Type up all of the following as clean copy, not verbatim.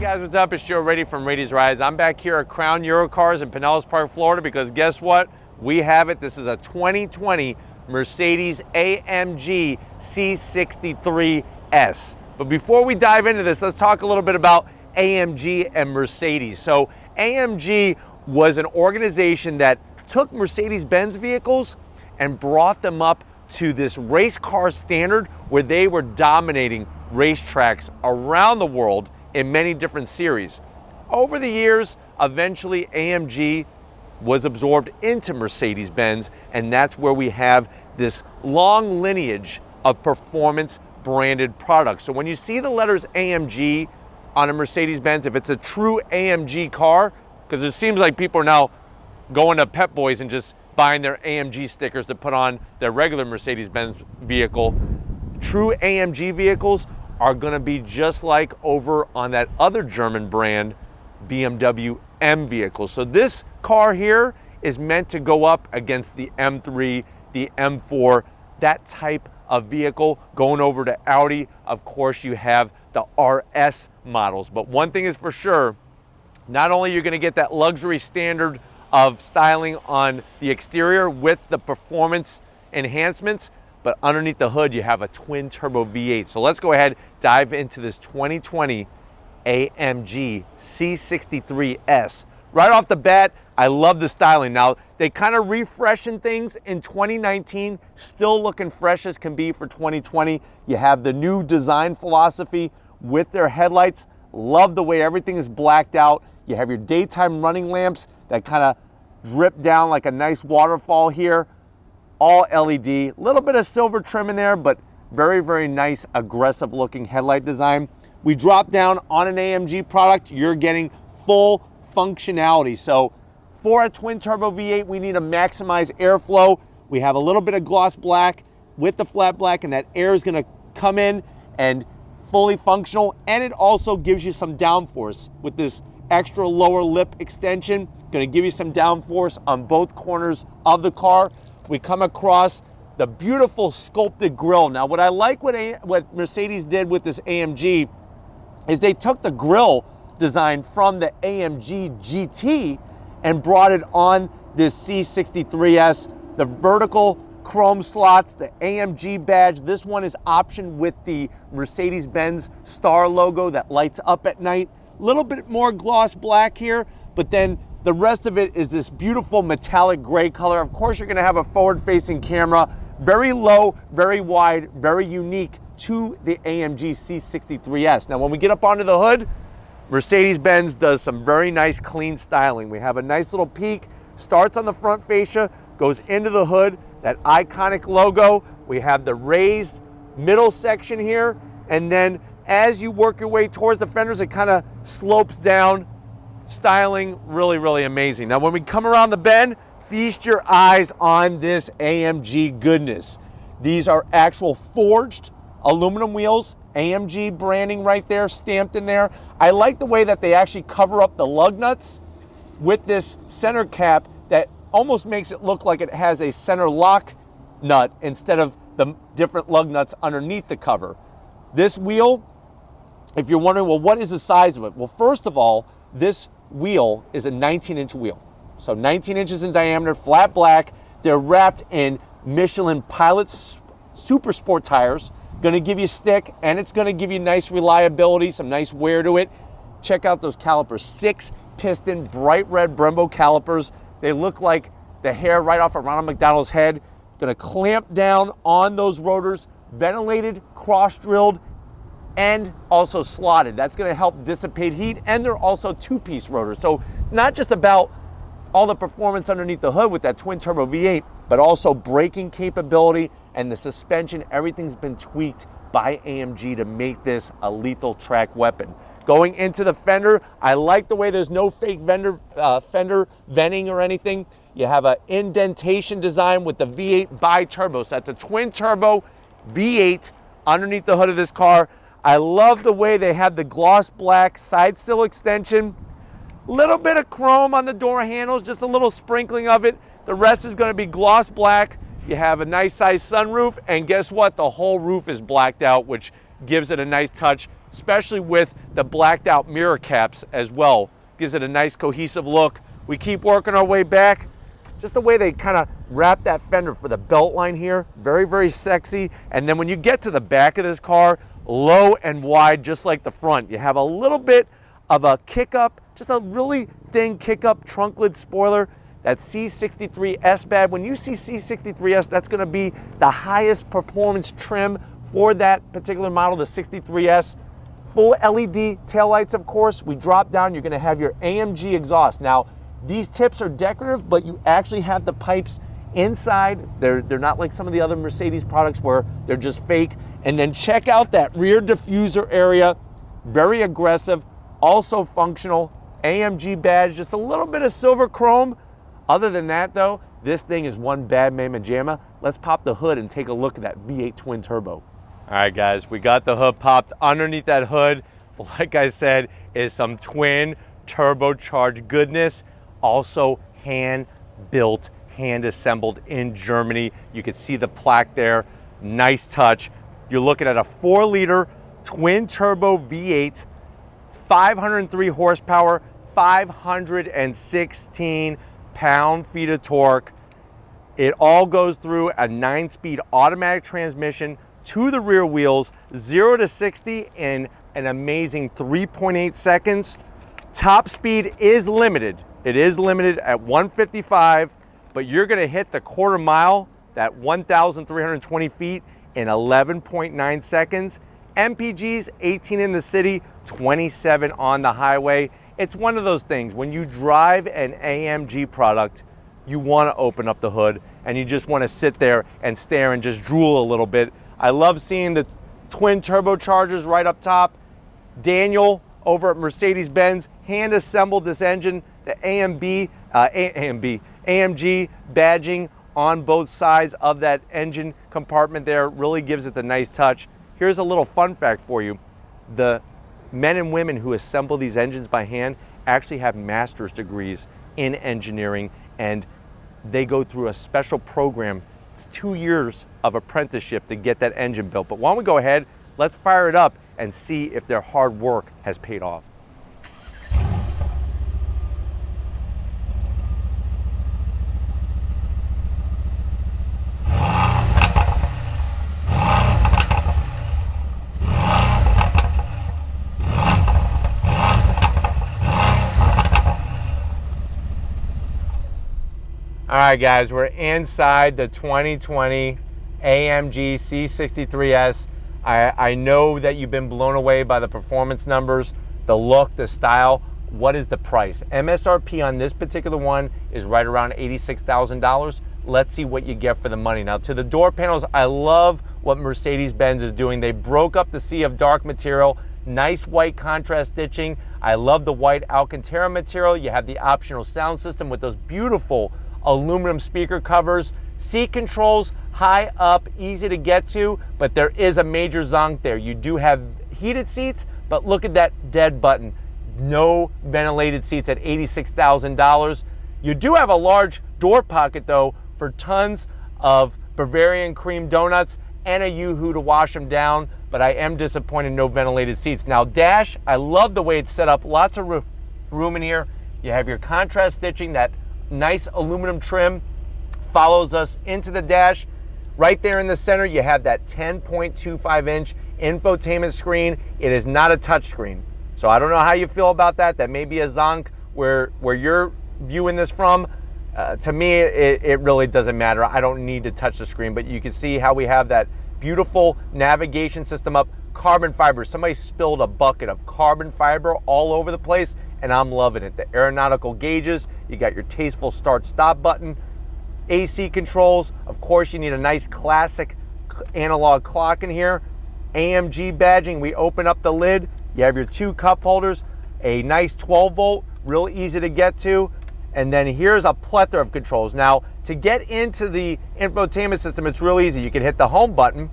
guys, what's up? It's Joe Rady from Rady's Rides. I'm back here at Crown Eurocars in Pinellas Park, Florida, because guess what? We have it. This is a 2020 Mercedes AMG C63 S. But before we dive into this, let's talk a little bit about AMG and Mercedes. So AMG was an organization that took Mercedes-Benz vehicles and brought them up to this race car standard where they were dominating racetracks around the world in many different series. Over the years, eventually AMG was absorbed into Mercedes-Benz, and that's where we have this long lineage of performance branded products. So when you see the letters AMG on a Mercedes-Benz, if it's a true AMG car, because it seems like people are now going to Pep Boys and just buying their AMG stickers to put on their regular Mercedes-Benz vehicle. True AMG vehicles are going to be just like over on that other German brand, BMW M vehicles. So this car here is meant to go up against the M3, the M4, that type of vehicle. Going over to Audi, of course, you have the RS models. But one thing is for sure, not only are you going to get that luxury standard of styling on the exterior with the performance enhancements, but underneath the hood you have a twin turbo V8. So let's go ahead, dive into this 2020 AMG C63 S. Right off the bat, I love the styling. Now, they kind of refreshing things in 2019, still looking fresh as can be for 2020. You have the new design philosophy with their headlights. Love the way everything is blacked out. You have your daytime running lamps that kind of drip down like a nice waterfall here. All LED, a little bit of silver trim in there, but very, very nice, aggressive looking headlight design. We drop down on an AMG product, you're getting full functionality. So for a twin turbo V8, we need to maximize airflow. We have a little bit of gloss black with the flat black, and that air is gonna come in and fully functional. And it also gives you some downforce with this extra lower lip extension. Going to give you some downforce on both corners of the car. We come across the beautiful sculpted grille. Now, what I like what Mercedes did with this AMG is they took the grille design from the AMG GT and brought it on this C63S. The vertical chrome slots, the AMG badge. This one is optioned with the Mercedes-Benz star logo that lights up at night. A little bit more gloss black here, but then the rest of it is this beautiful metallic gray color. Of course, you're gonna have a forward-facing camera, very low, very wide, very unique to the AMG C63S. Now, when we get up onto the hood, Mercedes-Benz does some very nice clean styling. We have a nice little peak, starts on the front fascia, goes into the hood, that iconic logo. We have the raised middle section here, and then as you work your way towards the fenders, it kind of slopes down. Styling, really, really amazing. Now, when we come around the bend, feast your eyes on this AMG goodness. These are actual forged aluminum wheels, AMG branding right there, stamped in there. I like the way that they actually cover up the lug nuts with this center cap that almost makes it look like it has a center lock nut instead of the different lug nuts underneath the cover. This wheel, if you're wondering, well, what is the size of it? Well, first of all, this wheel is a 19-inch wheel. So 19 inches in diameter, flat black. They're wrapped in Michelin Pilot Super Sport tires. Gonna give you stick, and it's gonna give you nice reliability, some nice wear to it. Check out those calipers, 6-piston, bright red Brembo calipers. They look like the hair right off of Ronald McDonald's head. Gonna clamp down on those rotors, ventilated, cross-drilled, and also slotted. That's gonna help dissipate heat, and they're also two-piece rotors. So it's not just about all the performance underneath the hood with that twin turbo V8, but also braking capability and the suspension. Everything's been tweaked by AMG to make this a lethal track weapon. Going into the fender, I like the way there's no fake fender venting or anything. You have an indentation design with the V8 bi-turbo. So that's a twin turbo V8 underneath the hood of this car. I love the way they have the gloss black side sill extension. Little bit of chrome on the door handles, just a little sprinkling of it. The rest is going to be gloss black. You have a nice size sunroof, and guess what? The whole roof is blacked out, which gives it a nice touch. especially with the blacked out mirror caps as well. Gives it a nice cohesive look. We keep working our way back. Just the way they kind of wrap that fender for the belt line here, very, very sexy. And then when you get to the back of this car, low and wide, just like the front. You have a little bit of a kick up, just a really thin kick up trunk lid spoiler. That C63 S badge. When you see C63 S, that's gonna be the highest performance trim for that particular model, the 63S. Full LED taillights, of course. We drop down, you're gonna have your AMG exhaust. Now, these tips are decorative, but you actually have the pipes inside. They're not like some of the other Mercedes products where they're just fake. And then check out that rear diffuser area. Very aggressive, also functional. AMG badge, just a little bit of silver chrome. Other than that though, this thing is one bad mamma jamma. Let's pop the hood and take a look at that V8 twin turbo. All right guys, we got the hood popped. Underneath that hood, like I said, is some twin turbocharged goodness. Also hand-built, hand-assembled in Germany. You can see the plaque there, nice touch. You're looking at a 4-liter twin turbo V8, 503 horsepower, 516 pound-feet of torque. It all goes through a 9-speed automatic transmission to the rear wheels, 0 to 60 in an amazing 3.8 seconds. Top speed is limited. It is limited at 155, but you're gonna hit the quarter mile, that 1,320 feet, in 11.9 seconds. MPGs, 18 in the city, 27 on the highway. It's one of those things, when you drive an AMG product, you wanna open up the hood and you just wanna sit there and stare and just drool a little bit. I love seeing the twin turbochargers right up top. Daniel over at Mercedes-Benz hand assembled this engine. The AMG badging on both sides of that engine compartment there really gives it the nice touch. Here's a little fun fact for you. The men and women who assemble these engines by hand actually have master's degrees in engineering, and they go through a special program. It's 2 years of apprenticeship to get that engine built. But why don't we go ahead, let's fire it up and see if their hard work has paid off. All right guys, we're inside the 2020 AMG C63 S. I know that you've been blown away by the performance numbers, the look, the style. What is the price? MSRP on this particular one is right around $86,000. Let's see what you get for the money. Now to the door panels, I love what Mercedes-Benz is doing. They broke up the sea of dark material, nice white contrast stitching. I love the white Alcantara material. You have the optional sound system with those beautiful aluminum speaker covers, seat controls, high up, easy to get to, but there is a major zonk there. You do have heated seats, but look at that dead button. No ventilated seats at $86,000. You do have a large door pocket though for tons of Bavarian cream donuts and a Yoo-hoo to wash them down, but I am disappointed no ventilated seats. Now dash, I love the way it's set up. Lots of room in here. You have your contrast stitching, that nice aluminum trim follows us into the dash. Right there in the center, you have that 10.25-inch infotainment screen. It is not a touch screen. So I don't know how you feel about that. That may be a zonk where you're viewing this from. To me, it really doesn't matter. I don't need to touch the screen, but you can see how we have that beautiful navigation system up. Carbon fiber. Somebody spilled a bucket of carbon fiber all over the place, and I'm loving it. The aeronautical gauges, you got your tasteful start-stop button, AC controls. Of course, you need a nice classic analog clock in here. AMG badging, we open up the lid. You have your 2 cup holders, a nice 12-volt, real easy to get to. And then here's a plethora of controls. Now, to get into the infotainment system, it's real easy. You can hit the home button.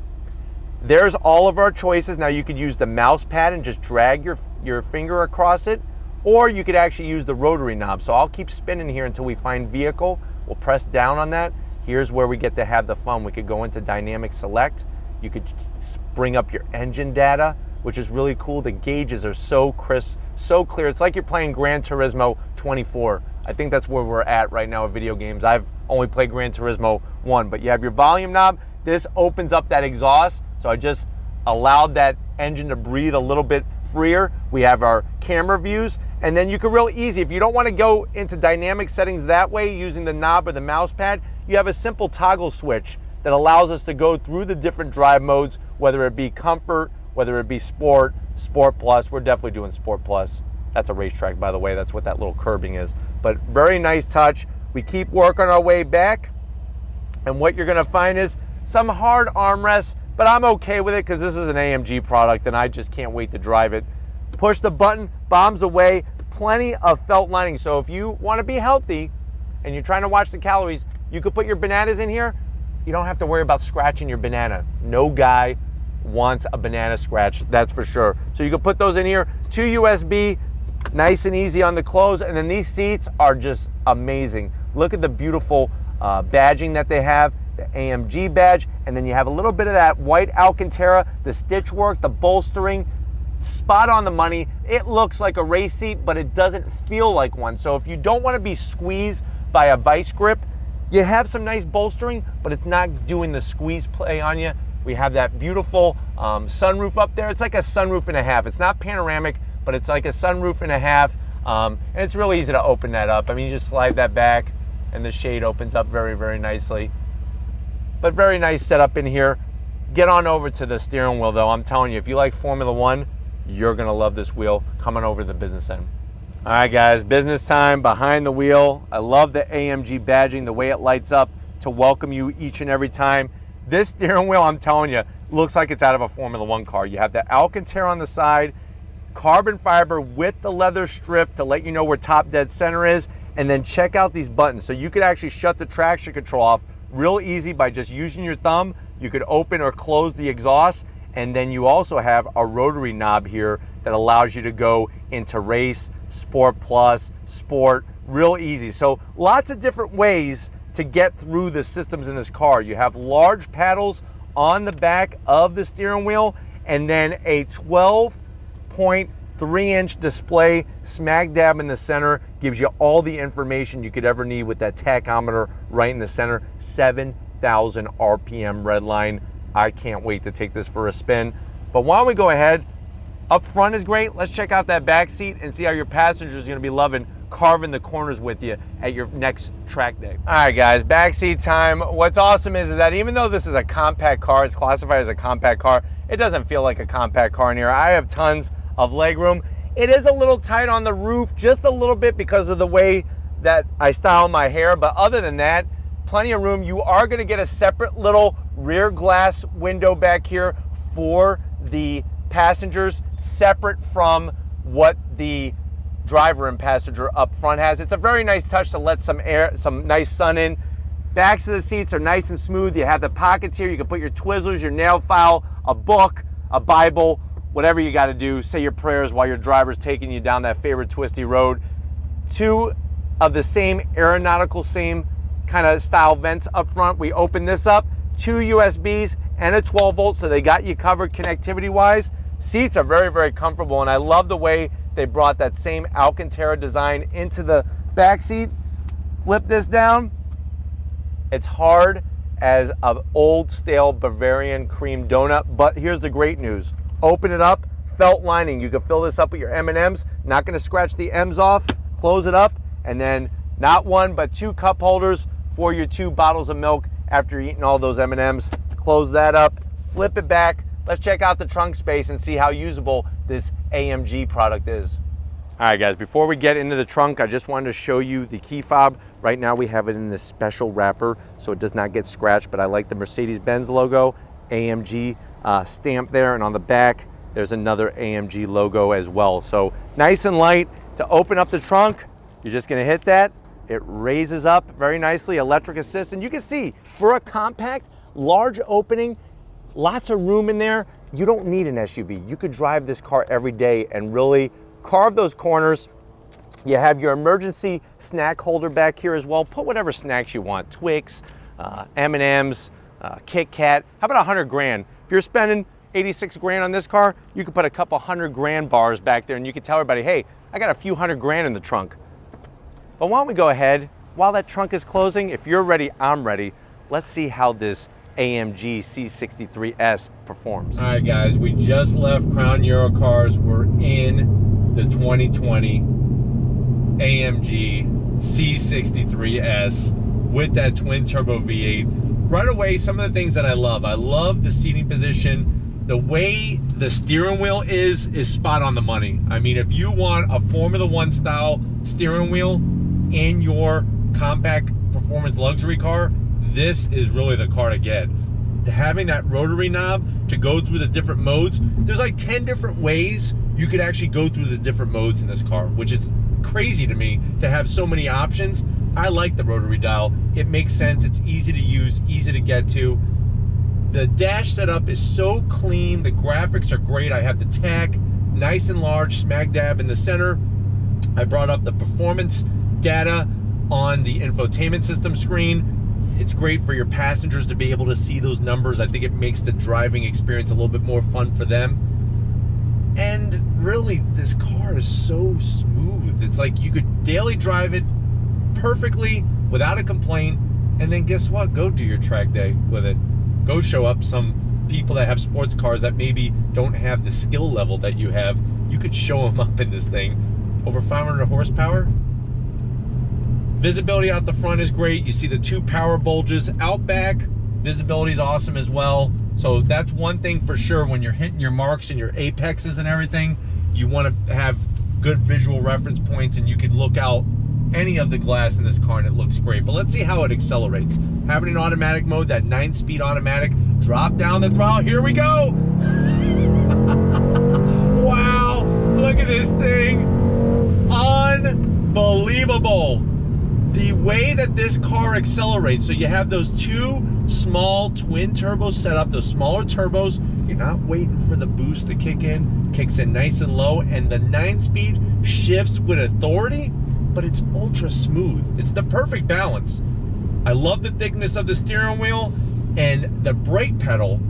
There's all of our choices. Now, you could use the mouse pad and just drag your finger across it, or you could actually use the rotary knob. So I'll keep spinning here until we find vehicle. We'll press down on that. Here's where we get to have the fun. We could go into dynamic select. You could bring up your engine data, which is really cool. The gauges are so crisp, so clear. It's like you're playing Gran Turismo 24. I think that's where we're at right now with video games. I've only played Gran Turismo 1, but you have your volume knob. This opens up that exhaust, so I just allowed that engine to breathe a little bit freer. We have our camera views, and then you can real easy, if you don't want to go into dynamic settings that way using the knob or the mouse pad, you have a simple toggle switch that allows us to go through the different drive modes, whether it be comfort, whether it be sport, sport plus. We're definitely doing sport plus. That's a racetrack, by the way. That's what that little curbing is. But very nice touch. We keep working our way back, and what you're gonna find is some hard armrests, but I'm okay with it because this is an AMG product and I just can't wait to drive it. Push the button, bombs away, plenty of felt lining. So if you want to be healthy and you're trying to watch the calories, you could put your bananas in here. You don't have to worry about scratching your banana. No guy wants a banana scratch, that's for sure. So you can put those in here. 2 USB, nice and easy on the close. And then these seats are just amazing. Look at the beautiful badging that they have, the AMG badge, and then you have a little bit of that white Alcantara, the stitch work, the bolstering, spot on the money. It looks like a race seat, but it doesn't feel like one. So if you don't want to be squeezed by a vice grip, you have some nice bolstering, but it's not doing the squeeze play on you. We have that beautiful sunroof up there. It's like a sunroof and a half. It's not panoramic, but it's like a sunroof and a half. And it's really easy to open that up. I mean, you just slide that back and the shade opens up very, very nicely. But very nice setup in here. Get on over to the steering wheel though. I'm telling you, if you like Formula One, you're gonna love this wheel. Coming over to the business end. All right guys, business time behind the wheel. I love the AMG badging, the way it lights up to welcome you each and every time. This steering wheel, I'm telling you, looks like it's out of a Formula One car. You have the Alcantara on the side, carbon fiber with the leather strip to let you know where top dead center is, and then check out these buttons. So you could actually shut the traction control off real easy by just using your thumb. You could open or close the exhaust, and then you also have a rotary knob here that allows you to go into race, sport plus, sport, real easy. So lots of different ways to get through the systems in this car. You have large paddles on the back of the steering wheel, and then a 12.3-inch display smack dab in the center gives you all the information you could ever need with that tachometer right in the center. 7,000 RPM red line. I can't wait to take this for a spin. But why don't we go ahead? Up front is great. Let's check out that back seat and see how your passengers are gonna be loving carving the corners with you at your next track day. All right guys, backseat time. What's awesome is that even though this is a compact car, it's classified as a compact car, it doesn't feel like a compact car in here. I have tons of leg room. It is a little tight on the roof, just a little bit because of the way that I style my hair, but other than that, plenty of room. You are gonna get a separate little rear glass window back here for the passengers, separate from what the driver and passenger up front has. It's a very nice touch to let some air, some nice sun in. Backs of the seats are nice and smooth. You have the pockets here. You can put your Twizzlers, your nail file, a book, a Bible, whatever you got to do. Say your prayers while your driver's taking you down that favorite twisty road. 2 of the same aeronautical, same kind of style vents up front. We open this up, 2 USBs and a 12 volt, so they got you covered connectivity wise. Seats are very, very comfortable, and I love the way they brought that same Alcantara design into the back seat. Flip this down. It's hard as an old stale Bavarian cream donut, but here's the great news. Open it up, felt lining. You can fill this up with your M&Ms, not gonna scratch the M's off. Close it up, and then not 1, but 2 cup holders for your 2 bottles of milk after eating all those M&Ms. Close that up, flip it back. Let's check out the trunk space and see how usable this AMG product is. All right guys, before we get into the trunk, I just wanted to show you the key fob. Right now we have it in this special wrapper so it does not get scratched, but I like the Mercedes-Benz logo, AMG stamp there, and on the back there's another AMG logo as well. So nice and light. To open up the trunk, you're just gonna hit that. It raises up very nicely, electric assist, and you can see for a compact, large opening, lots of room in there. You don't need an SUV. You could drive this car every day and really carve those corners. You have your emergency snack holder back here as well. Put whatever snacks you want, Twix, M&Ms, Kit Kat. How about 100 grand? If you're spending 86 grand on this car, you could put a couple $100,000 bars back there and you could tell everybody, hey, I got a few $100,000 in the trunk. But why don't we go ahead, while that trunk is closing, if you're ready, I'm ready. Let's see how this AMG C63 S performs. All right, guys, we just left Crown Euro Cars. We're in the 2020 AMG C63 S with that twin turbo V8. Right away, some of the things that I love the seating position. The way the steering wheel is spot on the money. I mean, if you want a Formula One style steering wheel in your compact performance luxury car, this is really the car to get. Having that rotary knob to go through the different modes, there's like 10 different ways you could actually go through the different modes in this car, which is crazy to me to have so many options. I like the rotary dial. It makes sense, it's easy to use, easy to get to. The dash setup is so clean, the graphics are great. I have the tach, nice and large, smack dab in the center. I brought up the performance data on the infotainment system screen. It's great for your passengers to be able to see those numbers. I think it makes the driving experience a little bit more fun for them. And really, this car is so smooth. It's like you could daily drive it perfectly without a complaint, and then guess what? Go do your track day with it. Go show up some people that have sports cars that maybe don't have the skill level that you have. You could show them up in this thing. Over 500 horsepower. Visibility out the front is great. You see the two power bulges out back. Visibility is awesome as well. So that's one thing for sure. When you're hitting your marks and your apexes and everything, you want to have good visual reference points, and you could look out any of the glass in this car and it looks great. But let's see how it accelerates. Having an automatic mode, that 9-speed automatic, drop down the throttle. Here we go. Wow, look at this thing. Unbelievable. The way that this car accelerates, so you have those two small twin turbos set up, those smaller turbos. You're not waiting for the boost to kick in. Kicks in nice and low, and the 9-speed shifts with authority, but it's ultra smooth. It's the perfect balance. I love the thickness of the steering wheel, and the brake pedal,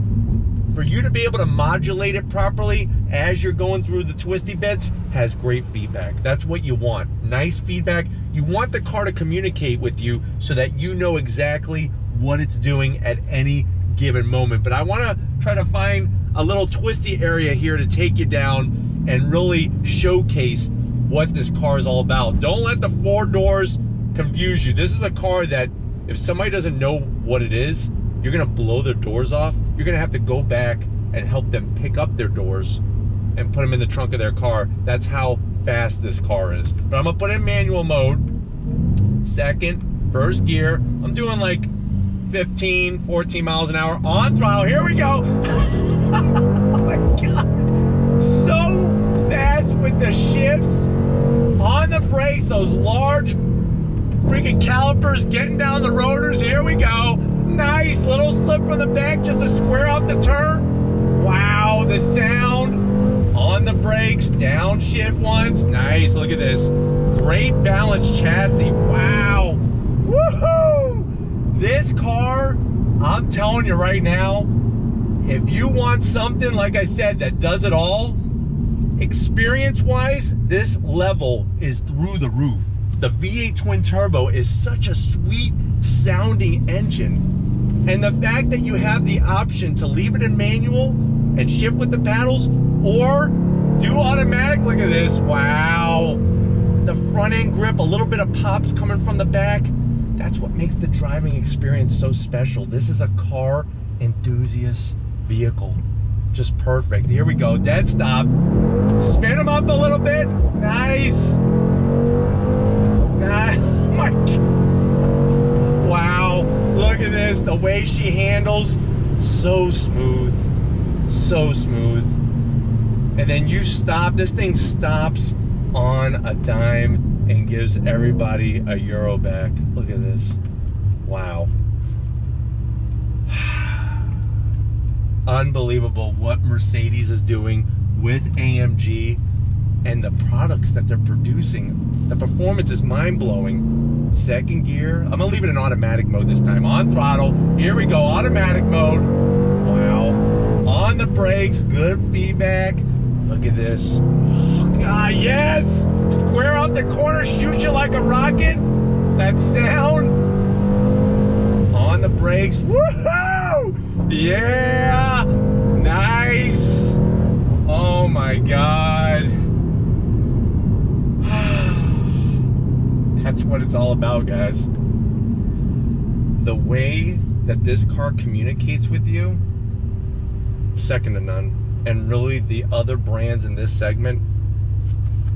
for you to be able to modulate it properly as you're going through the twisty bits, has great feedback. That's what you want. Nice feedback. You want the car to communicate with you so that you know exactly what it's doing at any given moment. But I want to try to find a little twisty area here to take you down and really showcase what this car is all about. Don't let the four doors confuse you. This is a car that if somebody doesn't know what it is, you're gonna blow their doors off. You're gonna have to go back and help them pick up their doors and put them in the trunk of their car. That's how fast this car is. But I'm gonna put it in manual mode. Second, first gear. I'm doing like 15, 14 miles an hour on throttle. Here we go. Oh my God. So fast with the shifts. On the brakes, those large freaking calipers getting down the rotors. Here we go. Nice little slip from the back just to square off the turn. Wow, the sound on the brakes, downshift once. Nice, look at this. Great balanced chassis. Wow. Woohoo! This car, I'm telling you right now, if you want something, like I said, that does it all, experience-wise, this level is through the roof. The V8 twin turbo is such a sweet sounding engine. And the fact that you have the option to leave it in manual and shift with the paddles or do automatic, look at this, wow. The front end grip, a little bit of pops coming from the back. That's what makes the driving experience so special. This is a car enthusiast vehicle. Just perfect. Here we go, dead stop. Spin them up a little bit. Nice. Oh my God. Wow, look at this, the way she handles, so smooth, so smooth. And then you stop, this thing stops on a dime and gives everybody a euro back. Look at this, wow. Unbelievable what Mercedes is doing with AMG and the products that they're producing. The performance is mind-blowing. Second gear, I'm gonna leave it in automatic mode this time. On throttle, here we go, automatic mode. Wow. On on the brakes, good feedback. Look at this. Oh God, yes! Square out the corner, shoot you like a rocket. That sound. On the brakes, woohoo! Yeah! Nice! Oh my God. That's what it's all about, guys. The way that this car communicates with you, second to none. And really, the other brands in this segment,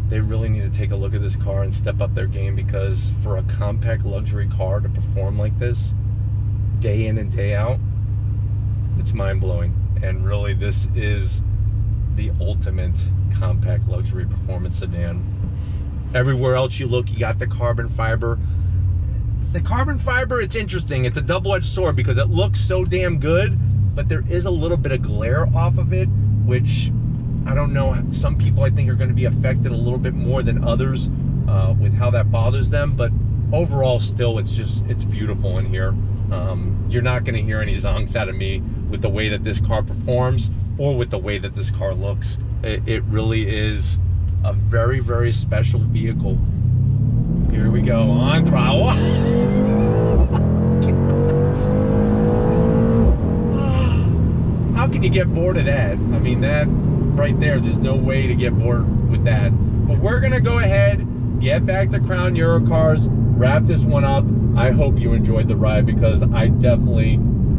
they really need to take a look at this car and step up their game, because for a compact luxury car to perform like this, day in and day out, it's mind-blowing. And really, this is the ultimate compact luxury performance sedan. Everywhere else you look, you got the carbon fiber. The carbon fiber, it's interesting. It's a double-edged sword because it looks so damn good, but there is a little bit of glare off of it, which I don't know, some people I think are going to be affected a little bit more than others with how that bothers them, but overall still it's beautiful in here. You're not going to hear any zonks out of me with the way that this car performs or with the way that this car looks. It really is a very, very special vehicle. Here we go, on throttle. How can you get bored of that? I mean, that right there's no way to get bored with that. But we're gonna go ahead, get back to Crown Eurocars, wrap this one up. I hope you enjoyed the ride, because I definitely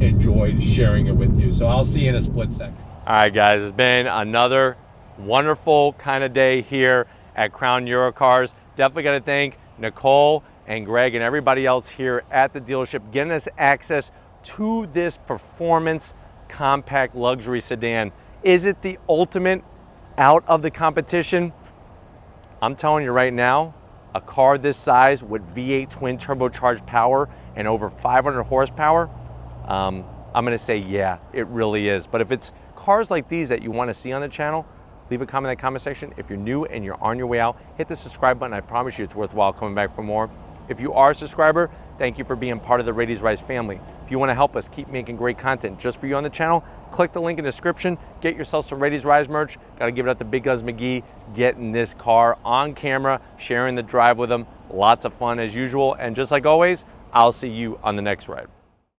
enjoyed sharing it with you. So I'll see you in a split second. All right, guys, it's been another wonderful kind of day here at Crown Eurocars. Definitely got to thank Nicole and Greg and everybody else here at the dealership getting us access to this performance compact luxury sedan. Is it the ultimate out of the competition? I'm telling you right now, a car this size with V8 twin turbocharged power and over 500 horsepower, I'm gonna say yeah, it really is. But if it's cars like these that you wanna see on the channel, leave a comment in the comment section. If you're new and you're on your way out, hit the subscribe button. I promise you it's worthwhile coming back for more. If you are a subscriber, thank you for being part of the Radies Rise family. If you want to help us keep making great content just for you on the channel, click the link in the description. Get yourself some Radies Rise merch. Got to give it up to Big Guns McGee, getting this car on camera, sharing the drive with him. Lots of fun as usual. And just like always, I'll see you on the next ride.